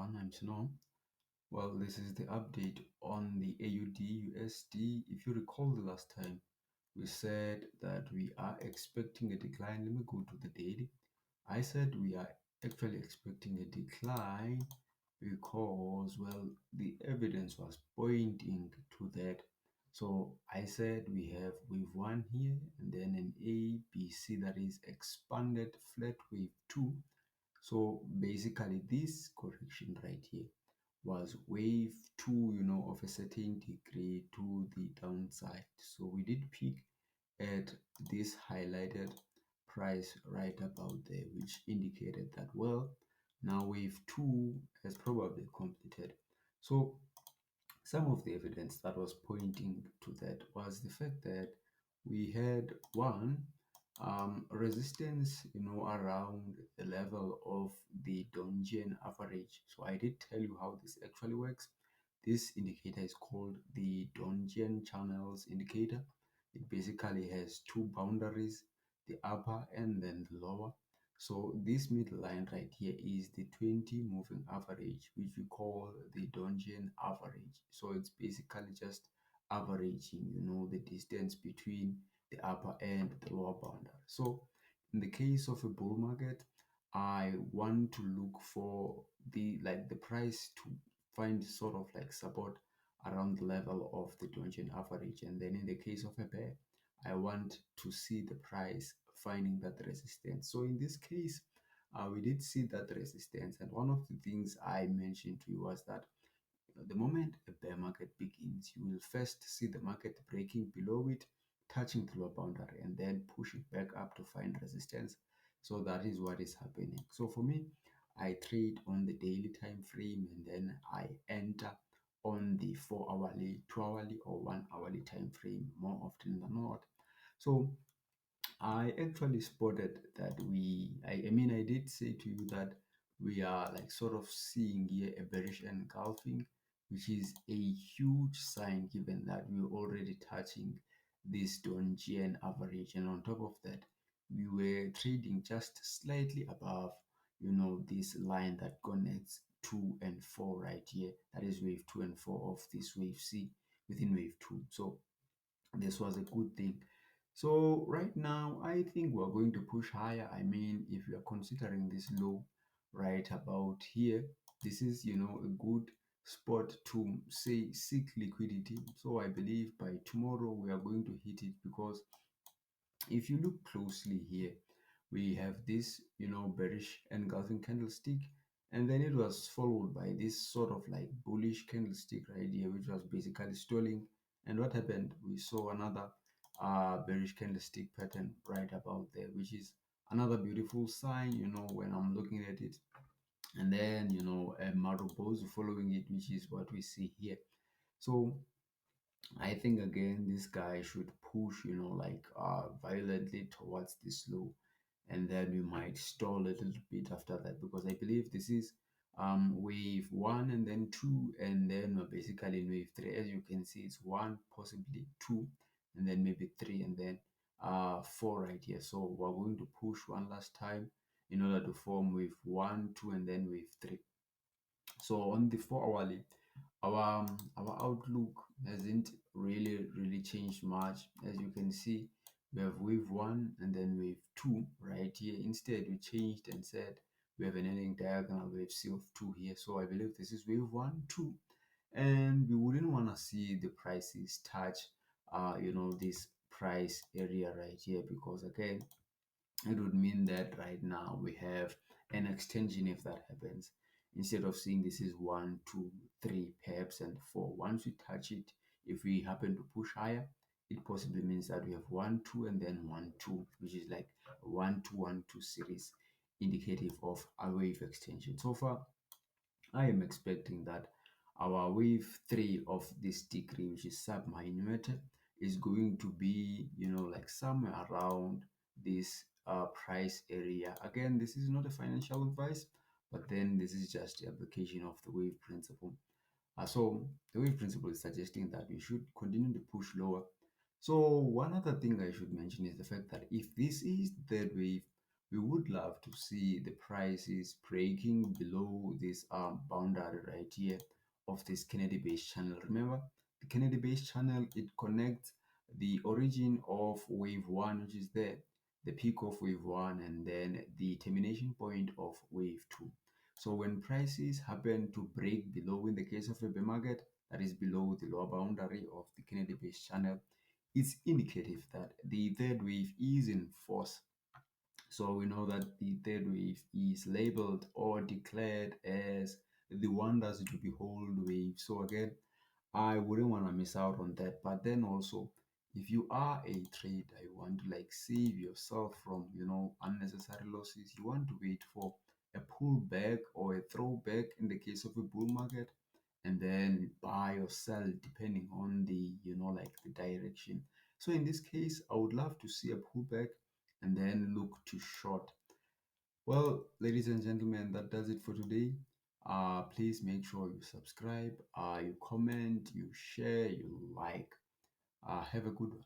everyone, I'm Snow. Well, this is the update on the AUD If you recall the last time, we said that we are expecting a decline. Let me go to the daily. I said we are actually expecting a decline because, well, the evidence was pointing to that. So I said we have wave 1 here and then an A, B, C that is expanded flat wave 2. So basically this correction right here was wave 2, of a certain degree to the downside. So we did peak at this highlighted price right about there, which indicated that, well, now wave 2 has probably completed. So some of the evidence that was pointing to that was the fact that we had one resistance, around the level of the Donjian average. So I did tell you how this actually works. This indicator is called the Donjian channels indicator. It basically has two boundaries, the upper and then the lower. So this middle line right here is the 20 moving average, which we call the Donjian average. So it's basically just averaging, the distance between the upper and the lower boundary. So in the case of a bull market, I want to look for the price to find sort of like support around the level of the Donjian average. And then in the case of a bear, I want to see the price finding that resistance. So in this case, we did see that resistance. And one of the things I mentioned to you was that the moment a bear market begins, you will first see the market breaking below it, touching the lower boundary, and then push it back up to find resistance. So that is what is happening. So for me, I trade on the daily time frame and then I enter on the 4-hourly, 2-hourly, or 1-hourly time frame more often than not. So I actually spotted that I did say to you that we are like sort of seeing here a bearish engulfing, which is a huge sign given that we're already touching this Donjian average. And on top of that, we were trading just slightly above, this line that connects 2 and 4 right here. That is wave 2 and 4 of this wave C within wave 2. So this was a good thing. So right now, I think we're going to push higher. I mean, if you are considering this low right about here, this is, a good spot to say seek liquidity. So I believe by tomorrow we are going to hit it, because if you look closely here, we have this, bearish engulfing candlestick, and then it was followed by this sort of like bullish candlestick right here, which was basically stalling. And what happened? We saw another bearish candlestick pattern right about there, which is another beautiful sign, when I'm looking at it. And then, a Marubozu following it, which is what we see here. So I think again this guy should push, violently towards this low, and then we might stall a little bit after that, because I believe this is wave 1 and then 2, and then we're basically in wave 3. As you can see, it's 1, possibly 2, and then maybe 3, and then 4 right here. So we're going to push one last time in order to form wave 1, 2, and then wave 3. So on the 4-hourly, our outlook hasn't really changed much. As you can see, we have wave 1 and then wave 2 right here. Instead, we changed and said we have an ending diagonal wave C of 2 here. So I believe this is wave 1, 2, and we wouldn't want to see the prices touch this price area right here, because again, it would mean that right now we have an extension. If that happens, instead of seeing this is 1, 2, 3, perhaps, and 4, once we touch it, if we happen to push higher, it possibly means that we have 1, 2, and then 1, 2, which is like 1, 2, 1, 2 series, indicative of a wave extension. So far, I am expecting that our wave 3 of this degree, which is sub-minute, is going to be, like somewhere around this price area. Again, this is not a financial advice, but then this is just the application of the wave principle. So the wave principle is suggesting that we should continue to push lower. So one other thing I should mention is the fact that if this is the third wave, we would love to see the prices breaking below this boundary right here of this Kennedy base channel. Remember, the Kennedy base channel, it connects the origin of wave 1, which is there, the peak of wave 1, and then the termination point of wave 2. So when prices happen to break below, in the case of a bear market, that is below the lower boundary of the Kennedy base channel, it's indicative that the third wave is in force. So we know that the third wave is labeled or declared as the wonders to behold wave. So again, I wouldn't want to miss out on that. But then also, if you are a trader, you want to like save yourself from, unnecessary losses, you want to wait for a pullback or a throwback in the case of a bull market, and then buy or sell depending on the, like the direction. So in this case, I would love to see a pullback and then look to short. Well, ladies and gentlemen, that does it for today. Please make sure you subscribe, you comment, you share, you like. Have a good one.